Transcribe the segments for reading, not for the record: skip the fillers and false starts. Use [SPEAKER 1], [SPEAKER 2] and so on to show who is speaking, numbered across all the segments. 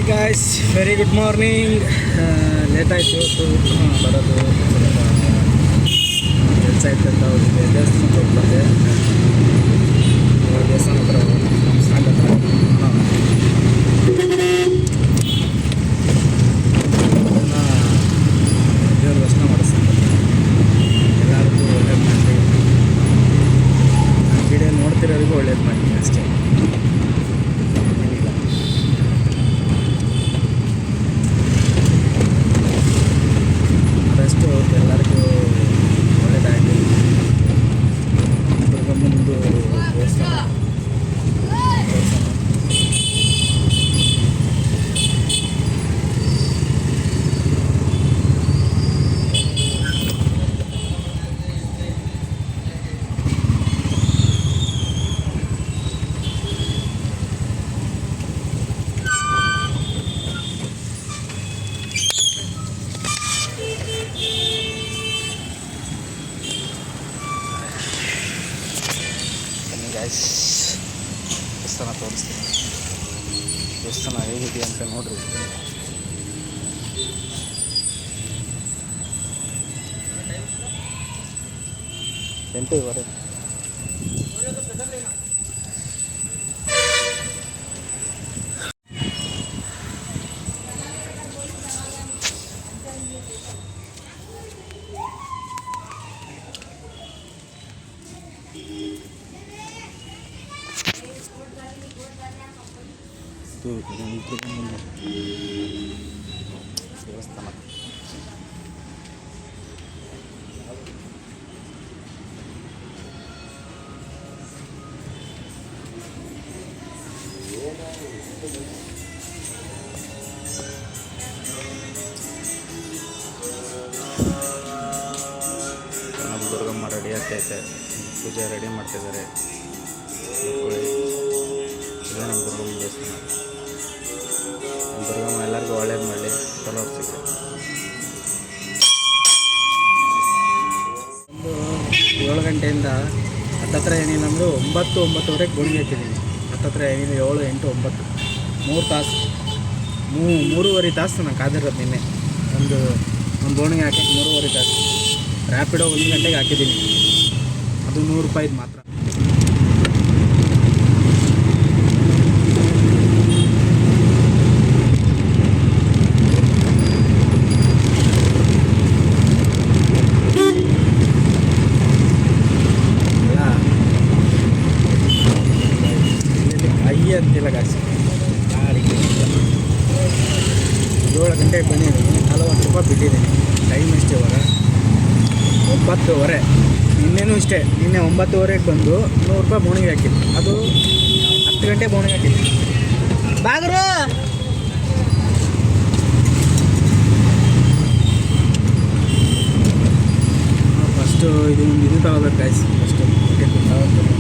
[SPEAKER 1] Guys, very good morning. Late ಆಯಿತು ಇವತ್ತು ಬರೋದು, ಕೆಲಸ ಇತ್ತು ಅಂತ ಹೋಗಿದ್ದೆ. ದೇವಸ್ಥಾನಕ್ಕೆ ಹೋಗಿ ಬಂದೆ. ದೇವಸ್ಥಾನ ಹತ್ರ ನಮ್ಮ ಸ್ಟ್ಯಾಂಡ್ ಹತ್ರ ದೇವ್ರ ದರ್ಶನ ಮಾಡಿಸ್ತಾರೆ. ಎಲ್ಲರಿಗೂ ಒಳ್ಳೇದು ಮಾಡಿ, ವಿಡಿಯೋ ನೋಡ್ತಿರೋರಿಗೂ ಒಳ್ಳೇದು ಮಾಡ್ತೀನಿ ಅಷ್ಟೇ. ಅದಷ್ಟು ಎಲ್ಲರಿಗೂ ಒಳ್ಳೆಯದಾಗಲಿ. ದುರ್ಗಮ್ಮಂದು ದೇವಸ್ಥಾನ ದೇವಸ್ಥಾನ ತೋರಿಸ್ತೀನಿ. ದೇವಸ್ಥಾನ ಹೇಗಿದೆ ಅಂತ ನೋಡ್ರಿ. ಎಂಟೂವರೆ. ದೇವಸ್ಥಾನ ನಮ್ಮ ದುರ್ಗಮ್ಮ ರೆಡಿ ಆಗ್ತೈತೆ. ಪೂಜೆ ರೆಡಿ ಮಾಡ್ತಿದ್ದಾರೆ. ಇದೇ ನಮ್ಮ ದುರ್ಗಮ್ಮ ದೇವಸ್ಥಾನ. ದುರ್ಗಮ್ಮ ಎಲ್ಲರಿಗೂ ಒಳ್ಳೇದು ಮಾಡಲಿ, ಚಲೋ ಸಿಗುತ್ತೆ. ಒಂದು 7 ಗಂಟೆಯಿಂದ ಹತ್ತತ್ರ ಏನಿಲ್ಲ ಅಂದರೂ 9-9:30 ಗೋಣಿಗೆ ಹಾಕಿದ್ದೀನಿ. ಹತ್ತತ್ರ ಏನಿಲ್ಲ 7, 8, 9 3 ತಾಸು, 3.5 ತಾಸು ನಾನು ಕಾದಿರೋದು. ನಿನ್ನೆ ಒಂದು ಬೋಣಿಗೆ ಹಾಕಕ್ಕೆ 3.5 ತಾಸು. ರ್ಯಾಪಿಡೋ 1 ಗಂಟೆಗೆ ಹಾಕಿದ್ದೀನಿ. ಅದು 100 ರೂಪಾಯಿದು ಮಾತ್ರ. ಅಂತಿಲ್ಲ ಗಾಸಿ 7 ಗಂಟೆಗೆ ಬಂದಿದ್ದೀನಿ. 40 ರೂಪಾಯಿ ಬಿಟ್ಟಿದ್ದೀನಿ. ಟೈಮ್ ಅಷ್ಟೇ ಇವಾಗ 9:15. ನಿನ್ನೆನೂ ಇಷ್ಟೇ. ನಿನ್ನೆ 9:15ಗೆ ಬಂದು 100 ರೂಪಾಯಿ ಬೋಣಿಗೆ ಹಾಕಿದ್ದು. ಅದು 10 ಗಂಟೆ ಬೋಣಿಗೆ ಹಾಕಿದ್ದು. ಬಾಗ್ರು ಫಸ್ಟು ಇದು ತಗೋಬೇಕು ಗಾಯ್ಸ್. ಫಸ್ಟು ಟಿಕೆಟ್ ತಗೋಬೇಕು.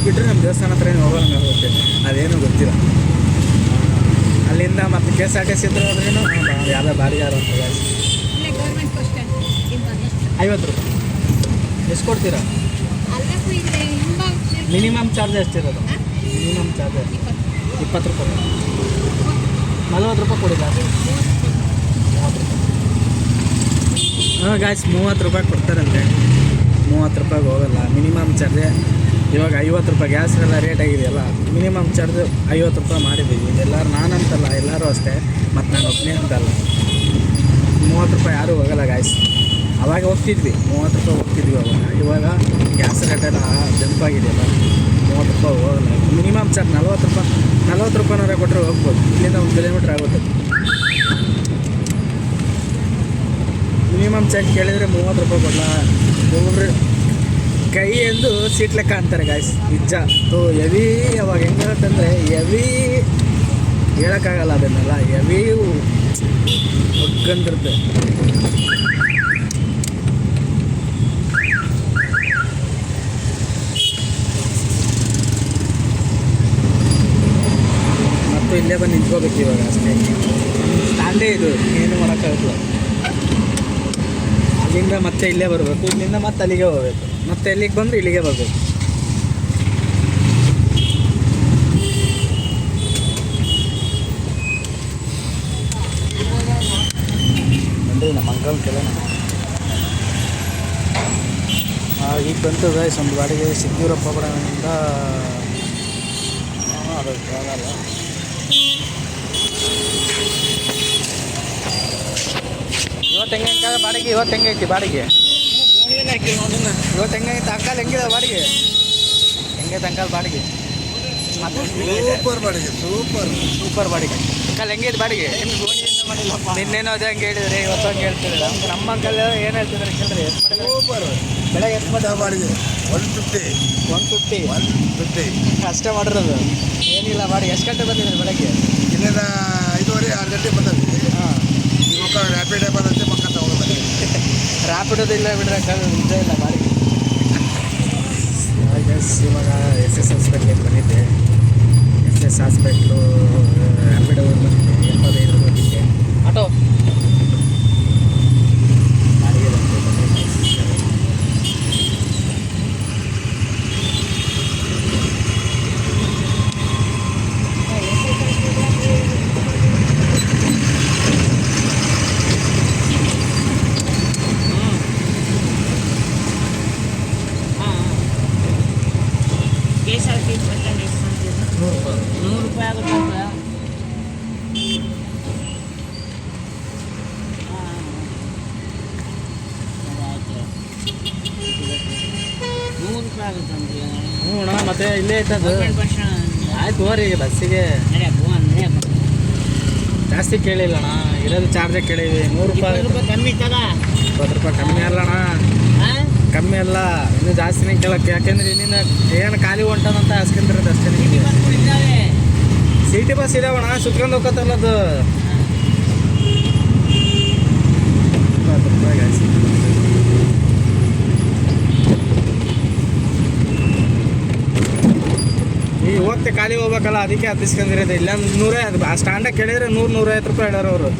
[SPEAKER 1] ಬಿಟ್ಟರೆ ನಮ್ಮ ದೇವಸ್ಥಾನ ಹತ್ರ ಏನು ಹೋಗೋಂಗೆ ಆಗುತ್ತೆ. ಅದೇನು ಗೊತ್ತಿಲ್ಲ. ಅಲ್ಲಿಂದ ಮತ್ತು KSRTC ಹತ್ರ ಹೋದ್ರೇನು ಯಾವುದೋ ಬಾಡಿಗೆ ಅಂತ 50 ರೂಪಾಯಿ. ಎಷ್ಟು ಕೊಡ್ತೀರಾ? ಮಿನಿಮಮ್ ಚಾರ್ಜ್ ಎಷ್ಟಿರೋದು? ಮಿನಿಮಮ್ ಚಾರ್ಜ್ 20 ರೂಪಾಯಿ. 40 ರೂಪಾಯಿ ಕೊಡಿಲ್ಲ. 30 ರೂಪಾಯಿ. ಹಾಂ ಗಾಯ್ಸ್, 30 ರೂಪಾಯಿ ಕೊಡ್ತಾರಂತೆ. 30 ರೂಪಾಯಿಗೆ ಹೋಗಲ್ಲ. ಮಿನಿಮಮ್ ಚಾರ್ಜ್ ಇವಾಗ 50 ರೂಪಾಯಿ. ಗ್ಯಾಸ್ ಎಲ್ಲ ರೇಟ್ ಆಗಿದೆಯಲ್ಲ, ಮಿನಿಮಮ್ ಚಾರ್ಜ್ 50 ರೂಪಾಯಿ ಮಾಡಿದ್ದೀವಿ. ಎಲ್ಲರೂ ನಾನಂತಲ್ಲ, ಎಲ್ಲರೂ ಅಷ್ಟೇ. ಮತ್ತು ನಾನು ಒಬ್ಬನೇ ಅಂತಲ್ಲ. 30 ರೂಪಾಯಿ ಯಾರೂ ಹೋಗಲ್ಲ ಗಾಯ್ಸ್. ಅವಾಗ ಹೋಗ್ತಿದ್ವಿ, 30 ರೂಪಾಯಿ ಹೋಗ್ತಿದ್ವಿ ಇವಾಗ ಗ್ಯಾಸ್ ರೇಟೆಲ್ಲ ಜಂಪ್ ಆಗಿದೆಯಲ್ಲ, 30 ರೂಪಾಯಿ ಹೋಗಲ್ಲ. ಮಿನಿಮಮ್ ಚಾರ್ಜ್ 40 ರೂಪಾಯಿನಾರ ಕೊಟ್ಟರೆ ಹೋಗ್ಬೋದು. ಇಲ್ಲಿಂದ 1 ಕಿಲೋಮೀಟ್ರ್ ಆಗುತ್ತೆ. ಮಿನಿಮಮ್ ಚಾರ್ಜ್ ಕೇಳಿದರೆ 30 ರೂಪಾಯಿ ಕೊಡಲ್ಲ. ಒಬ್ಬೊಬ್ರು ಕೈ ಎಂದು ಸೀಟ್ ಲೆಕ್ಕ ಅಂತಾರೆ ಗಾಯ್ಸ್. ನಿಜ ಎವಿ. ಅವಾಗ ಹೆಂಗಾಗತ್ತಂದರೆ ಎವಿ ಹೇಳೋಕ್ಕಾಗಲ್ಲ. ಅದನ್ನೆಲ್ಲ ಎವಿ ಒಗ್ಗಂದಿರುತ್ತೆ. ಇಲ್ಲೇ ಬಂದು ನಿಂತ್ಕೋಬೇಕು ಇವಾಗ ಅಷ್ಟೇ. ಸ್ಟ್ಯಾಂಡೇ ಇದು, ಏನು ಮಾಡೋಕ್ಕಾಗಲ್ಲ. ಅಲ್ಲಿಂದ ಮತ್ತೆ ಇಲ್ಲೇ ಬರಬೇಕು, ಇಲ್ಲಿಂದ ಮತ್ತೆ ಅಲ್ಲಿಗೆ ಹೋಗ್ಬೇಕು, ಮತ್ತೆ ಎಲ್ಲಿಗೆ ಬಂದರೆ ಇಲ್ಲಿಗೆ ಬರಬೇಕು. ಅಂದರೆ ನಮ್ಮ ಅಂಕಲ್ ಕೆಲ ಈಗ ಬಂತು ಗೈಸ್ ಒಂದು ಗಾಡಿಗೆ ಸಿದ್ದೂರಪ್ಪ ಬಡವಿಂದ ಅದಕ್ಕೆ ಆಗಲ್ಲ. ಇವತ್ತು ಹೆಂಗೆ ಬಾಡಿಗೆ? ಇವತ್ತು ಹೆಂಗೈತಿ ಬಾಡಿಗೆ? ಇವತ್ತು ಹೆಂಗೈತಿ ಅಂಕಲ್? ಹೆಂಗಿದೆ ಬಾಡಿಗೆ? ಹೆಂಗೈತೆ ಅಂಕಲ್ ಬಾಡಿಗೆ?
[SPEAKER 2] ಸೂಪರ್ ಬಾಡಿಗೆ,
[SPEAKER 1] ಸೂಪರ್ ಬಾಡಿಗೆ. ಅಂಕಲ್ ಹೆಂಗೈತೆ ಬಾಡಿಗೆ? ನಿನ್ನೇನೋ ಅದೇ ಹಂಗೆ ಹೇಳಿದ್ರಿ, ಇವತ್ತು ಹಂಗೆ ಹೇಳ್ತಿದ್ರು. ನಮ್ಮ ಅಂಕಲ್ ಏನು ಹೇಳ್ತಿದ್ರೆ ಕೇಳಿದ್ರಿ?
[SPEAKER 2] ಸೂಪರ್.
[SPEAKER 1] ಬೆಳಗ್ಗೆ ಎಷ್ಟು ಮಾಡಿದ
[SPEAKER 2] ಬಾಡಿಗೆ? 150
[SPEAKER 1] ಅಷ್ಟೇ ಮಾಡಿರೋದು, ಏನಿಲ್ಲ ಬಾಡಿಗೆ. ಎಷ್ಟು ಗಂಟೆ ಬಂದಿದ್ರಿ ಬೆಳಗ್ಗೆ?
[SPEAKER 2] ಇನ್ನೇನ 5:30 6 ಗಂಟೆ ಬಂದಿದ್ವಿ.
[SPEAKER 1] ಹಾಂ,
[SPEAKER 2] ಈಗ ರ್ಯಾಪಿಡ್ ಬಂದಂತೆ ಮಕ್ಕ ತಗೊಂಡು
[SPEAKER 1] ರ್ಯಾಪಿಡೋದು ಇಲ್ಲ ಬಿಡ್ರೆ ಅಂಕಲ್, ಇದೇ ಇಲ್ಲ ಬಾಡಿಗೆ. ಇವಾಗ SS ಹಾಸ್ಪಿಟ್ಲಿಗೆ ಬಂದಿದ್ದೆ. SS ಹಾಸ್ಪಿಟ್ಲು ರ್ಯಾಪಿಡ್ ಅವ್ರು ಬಂದಿದ್ದೆ, 85 ಬಂದಿದ್ದೆ. ಆಟೋ ಬಾಡಿಗೆ ಬಂತು.
[SPEAKER 3] KSRTC ಬಸ್ ಸ್ಟ್ಯಾಂಡ್ ಎಷ್ಟು ಅಂತಿದ್ರು? 100 ರೂಪಾಯಿ ಆಗುತ್ತೆ ಅಂತ. ಆಯ್ತು, 100 ರೂಪಾಯಿ ಆಗುತ್ತೆ ಅಂತೀವಿ.
[SPEAKER 1] ಹ್ಞೂ ಅಣ್ಣ, ಮತ್ತೆ ಇಲ್ಲೇ ಐತದು.
[SPEAKER 3] ಬಸ್ ಸ್ಟ್ಯಾಂಡ್
[SPEAKER 1] ಆಯ್ತು ಹೋರಿ ಬಸ್ಸಿಗೆ. ಜಾಸ್ತಿ ಕೇಳಿಲ್ಲ ಅಣ್ಣ, ಇರೋದು ಚಾರ್ಜೇ ಕೇಳೀವಿ. 100 ರೂಪಾಯಿ.
[SPEAKER 3] 20 ರೂಪಾಯಿ ಕಮ್ಮಿ ತಗ.
[SPEAKER 1] 20 ರೂಪಾಯಿ ಕಮ್ಮಿ ಅಲ್ಲ ಅಣ್ಣ, ಕಮ್ಮಿ ಅಲ್ಲ, ಇನ್ನೂ ಜಾಸ್ತಿನೇ ಕೇಳಕ್ಕೆ. ಯಾಕೆಂದ್ರೆ ಇಲ್ಲಿಂದ ಏನು ಖಾಲಿ ಹೊಂಟದಂತ ಹಾಸ್ಕೊಂಡಿರೋದು ಅಷ್ಟೇ. ನಿಮಗೆ ಸಿಟಿ ಬಸ್ ಇದಾವಣ್ಣ, ಸುತ್ಕೊಂಡು ಹೋಗ್ತಲ್ಲ ಅದು. 20 ರೂಪಾಯಿ ಜಾಸ್ತಿ. ಈಗ ಹೋಗ್ತೆ ಖಾಲಿ ಹೋಗ್ಬೇಕಲ್ಲ, ಅದಕ್ಕೆ ಹತ್ತಿಸ್ಕೊಂಡಿರೋದು. ಇಲ್ಲ 100 ಅದು ಆ ಸ್ಟ್ಯಾಂಡಾಗ ಕೇಳಿದ್ರೆ 100-150 ರೂಪಾಯಿ ಹೇಳೋರು ಅವರು.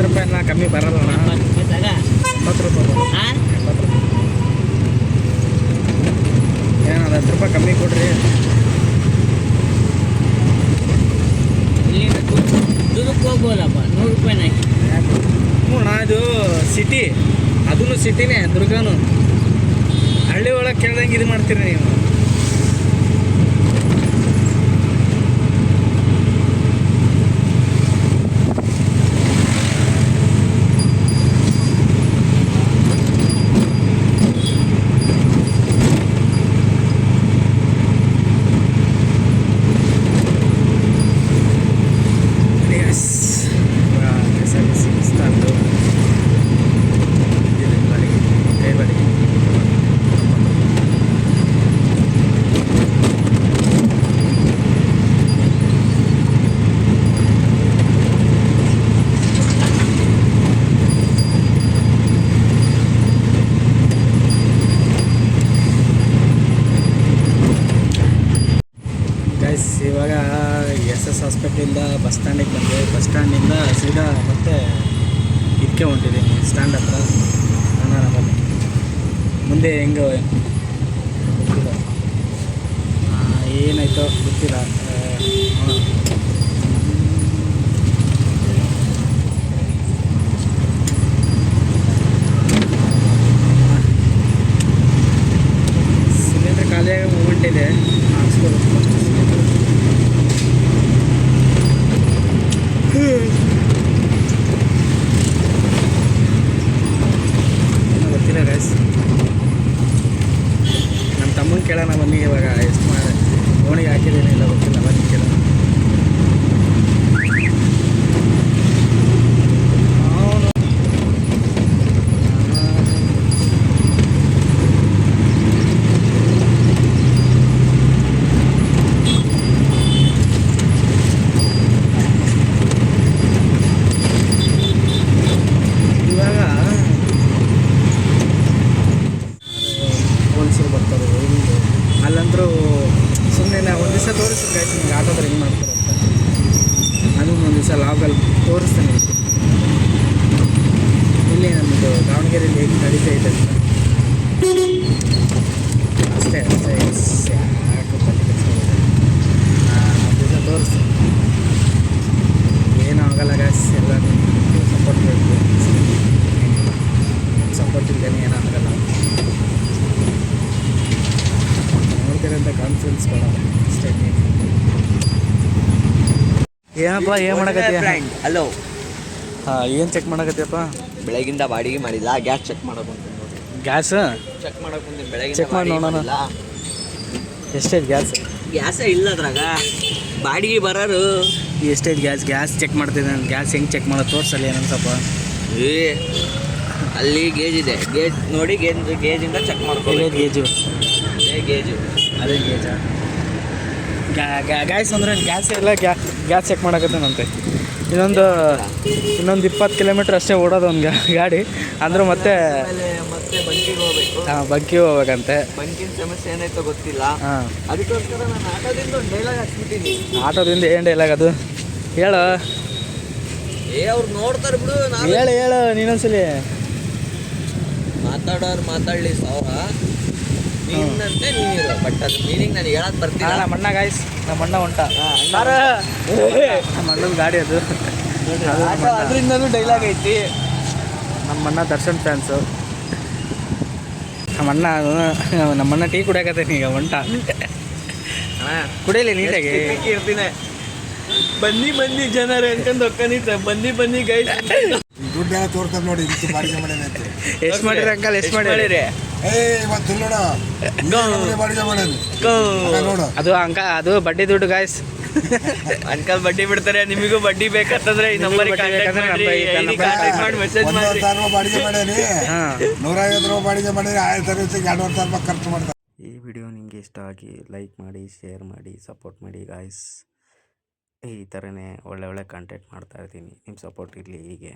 [SPEAKER 1] ರೂಪಾಯಿನ ಕಮ್ಮಿ ಬರಲ್ಲ ಅಣ್ಣ. 80 ರೂಪಾಯಿ. 80 ರೂಪಾಯಿ ಏನು, 10 ರೂಪಾಯಿ ಕಮ್ಮಿ ಕೊಡ್ರಿ.
[SPEAKER 3] ದುರ್ಗಕ್ಕೆ ಹೋಗ್ಬೋದಪ್ಪ, 100 ರೂಪಾಯಿನ.
[SPEAKER 1] ಹ್ಞೂ ಅಣ್ಣ, ಇದು ಸಿಟಿ, ಅದೂ ಸಿಟಿನೇ, ದುರ್ಗನೂ. ಹಳ್ಳಿ ಒಳಗೆ ಕೇಳ್ದಂಗೆ ಇದು ಮಾಡ್ತೀರಿ ನೀವು. ಇವಾಗ SS ಹಾಸ್ಪಿಟ್ಲಿಂದ ಬಸ್ ಸ್ಟ್ಯಾಂಡಿಗೆ ಬಂದೆ. ಬಸ್ ಸ್ಟ್ಯಾಂಡಿಂದ ಸೀದಾ ಮತ್ತೆ ಇದಕ್ಕೆ ಹೊಂಟಿದ್ದೀನಿ, ಸ್ಟ್ಯಾಂಡ್ ಹತ್ರ. ನಾನು ಬನ್ನಿ ಮುಂದೆ ಹೆಂಗೆ ಗೊತ್ತಿಲ್ಲ, ಏನಾಯ್ತೋ ಗೊತ್ತಿಲ್ಲ. ಸಿಲಿಂಡ್ರ್ ಖಾಲಿಯಾಗಿ ಮೂಮೆಂಟ್ ಇದೆ, ಹಾಕ್ಸ್ಕೋಬೇಕು ಫಸ್ಟ್ ಸಿಲಿಂಡ್ರ್. ಏನೋ ಗೊತ್ತಿಲ್ಲ ಗೈಸ್, ನಮ್ಮ ತಮ್ಮನ ಕೇಳೋಣ ಬನ್ನಿ. ಇವಾಗ ಎಷ್ಟು ಓಣಿಗೆ ಹಾಕಿದ್ದೀನಿ ಇಲ್ಲ ಗೊತ್ತಿಲ್ಲ, ಬನ್ನಿ ಕೇಳೋಣ. ದಿವಸ ತೋರಿಸ್ತೀನಿ ಗಾಯ್ಸ್ ನಿಮ್ಗೆ ಆಟೋದ್ರೆ ಹೆಂಗೆ ಮಾಡ್ತಾರೆ ಅಂತ. ಅದು ಒಂದು ದಿವಸ ಲಾಗಲ್ಲಿ ತೋರಿಸ್ತೀನಿ. ಇಲ್ಲಿ ನಮ್ಮದು ದಾವಣಗೆರೆಯಲ್ಲಿ ಹೇಗೆ ನಡೀತಾ ಇದೆ ಅಂತ ಅಷ್ಟೇ ಯಾಕೆ ದಿವಸ ತೋರಿಸ್ತೀನಿ. ಏನೂ ಆಗಲ್ಲ ಗಾಯ್ಸ್, ಎಲ್ಲ ನೀವು ಸಪೋರ್ಟ್ ಬೇಕು. ಸಪೋರ್ಟ್ ಇಲ್ಲದೇ ಏನೂ ಆಗಲ್ಲ. ನೋಡ್ತೀರಂತ ಕಾನ್ಫಿಡೆನ್ಸ್ ಬೇಡ ಅಷ್ಟೇ. ಏನಪ್ಪ ಏನು ಮಾಡಕತ್ತೀಯ?
[SPEAKER 3] ಹಲೋ,
[SPEAKER 1] ಹಾಂ, ಏನು ಚೆಕ್ ಮಾಡಕತ್ತೀಯಪ್ಪ?
[SPEAKER 3] ಬೆಳಗಿಂದ ಬಾಡಿಗೆ ಮಾಡಿಲ್ಲ, ಗ್ಯಾಸ್ ಚೆಕ್ ಮಾಡಕ್ಕೆ ಬಂತೀನಿ ನೋಡಿ.
[SPEAKER 1] ಗ್ಯಾಸ್
[SPEAKER 3] ಚೆಕ್ ಮಾಡಕ್ಕೆ ಬಂತೀನಿ ಬೆಳಗಿಂದ.
[SPEAKER 1] ಚೆಕ್ ಮಾಡಿ ನೋಡೋಣ. ಎಷ್ಟೈತೆ ಗ್ಯಾಸ್?
[SPEAKER 3] ಗ್ಯಾಸೇ ಇಲ್ಲ ಅದ್ರಾಗ, ಬಾಡಿಗೆ ಬರೋರು.
[SPEAKER 1] ಎಷ್ಟೈತೆ ಗ್ಯಾಸ್ ಚೆಕ್ ಮಾಡ್ತಿದ್ದೆ ನಾನು. ಗ್ಯಾಸ್ ಹೆಂಗೆ ಚೆಕ್ ಮಾಡೋದು ತೋರಿಸಲ್ಲ ಏನಂತ ಸ್ವಲ್ಪ.
[SPEAKER 3] ಅಲ್ಲಿ ಗೇಜ್ ಇದೆ, ಗೇಜ್ ನೋಡಿ, ಗೇಜಿಂದ ಚೆಕ್ ಮಾಡ್ಕೊಳ್ಳಿ.
[SPEAKER 1] ಗೇಜು
[SPEAKER 3] ಗೇಜು
[SPEAKER 1] ಅದೇ ಗೇಜಾ? ಗ್ಯಾಸ್ ಅಂದರೆ ಗ್ಯಾಸ್ ಎಲ್ಲ ಗ್ಯಾಸ್ ಚೆಕ್ ಮಾಡಕತ್ತೇನಂತೆ. ಇನ್ನೊಂದು 20 ಕಿಲೋಮೀಟ್ರ್ ಅಷ್ಟೇ ಓಡೋದು ಒಂದು ಗಾಡಿ ಅಂದ್ರೆ ಮತ್ತೆ
[SPEAKER 3] ಬಂಕಿಗೆ ಹೋಗ್ಬೇಕು.
[SPEAKER 1] ಹಾಂ, ಬಂಕಿಗೆ ಹೋಗ್ಬೇಕಂತೆ.
[SPEAKER 3] ಬಂಕಿನ ಸಮಸ್ಯೆ ಏನಾಯ್ತೋ ಗೊತ್ತಿಲ್ಲ.
[SPEAKER 1] ಹಾಂ,
[SPEAKER 3] ಅದಕ್ಕೋಸ್ಕರ ನಾನು ಆಟೋದಿಂದ ಒಂದು ಡೈಲಾಗ್ ಹಾಕ್ಬಿಟ್ಟಿನಿ.
[SPEAKER 1] ಆಟೋದಿಂದ ಏನು ಡೈಲಾಗ್ ಅದು ಹೇಳು?
[SPEAKER 3] ಅವ್ರು ನೋಡ್ತಾರೆ ಬಿಡು.
[SPEAKER 1] ಹೇಳು ನೀನೊಂದ್ಸಲಿ.
[SPEAKER 3] ಮಾತಾಡೋರು ಮಾತಾಡಲಿ ಸಾವಿರ, ನೀನಂತೆ ನೀನಿರು. ಬಟ್ ಅದು ಮೀನಿಂಗ್ ನನಗೆ ಹೇಳಕ್ ಬರ್ತೀನಿ.
[SPEAKER 1] ನಮ್ಮ ಅಣ್ಣ ಗಾಯ್ಸ್, ನಮ್ಮ ಅಣ್ಣ ಹೊಂಟ. ನಮ್ಮ ಅಣ್ಣನ ಗಾಡಿ ಅದು.
[SPEAKER 3] ಅದರಿಂದನೂ ಡೈಲಾಗ್ ಐತಿ.
[SPEAKER 1] ನಮ್ಮ ಅಣ್ಣ ದರ್ಶನ್ ಫ್ಯಾನ್ಸು. ನಮ್ಮಣ್ಣ ಟೀ ಕುಡಿಯಕತ್ತೇನೆ ಈಗ ಹೊಂಟ. ಕುಡಿಯಲಿ ನೀಟಾಗಿ
[SPEAKER 3] ಇರ್ತೀನಿ. ಬನ್ನಿ ಜನರು ಅನ್ಕೊಂಡು ಹೊಕ್ಕನಿತ ಬನ್ನಿ ಗೈಸ್.
[SPEAKER 2] ದುಡ್ಡೆಲ್ಲ ತೋರ್ತಾರೆ ನೋಡಿ, ಇದಕ್ಕೆ ಬಾಡಿಗೆ ಮನೆ ಅಂತ.
[SPEAKER 1] ಎಷ್ಟು ಮಾಡಿರಿ ಅಂಕಲ್? ಎಷ್ಟು ಮಾಡಿರಿ?
[SPEAKER 2] ಇವತ್ತು ನೋಡ ಬಾಡಿಗೆ ಮಾಡೋದು ನೋಡು.
[SPEAKER 1] ಅದು ಬಡ್ಡಿ ದುಡ್ಡು ಗಾಯ್ಸ್.
[SPEAKER 3] ಅಂಕಲ್ ಬಡ್ಡಿ ಬಿಡ್ತಾರೆ. ನಿಮಗೂ ಬಡ್ಡಿ ಬೇಕಂತಂದ್ರೆ ಈ ನಂಬರ್ ಕಾಂಟ್ಯಾಕ್ಟ್ ಮಾಡಿ ಮೆಸೇಜ್ ಮಾಡಿ.
[SPEAKER 2] 1,000 ರೂಪಾಯಿ ಬಾಡಿಗೆ ಮಾಡೇನಿ, 150 ರೂಪಾಯಿ ಬಾಡಿಗೆ ಮಾಡೇನಿ, 2,500 ರೂಪಾಯಿ ಖರ್ಚು ಮಾಡ್ತಾರೆ.
[SPEAKER 4] ಈ ವಿಡಿಯೋ ನಿಮಗೆ ಇಷ್ಟ ಆಗಿ ಲೈಕ್ ಮಾಡಿ, ಶೇರ್ ಮಾಡಿ, ಸಪೋರ್ಟ್ ಮಾಡಿ ಗಾಯ್ಸ್. ಈ ಥರನೇ ಒಳ್ಳೆ ಕಂಟೆಂಟ್ ಮಾಡ್ತಾಯಿರ್ತೀನಿ. ನಿಮ್ಮ ಸಪೋರ್ಟ್ ಇರಲಿ ಹೀಗೆ.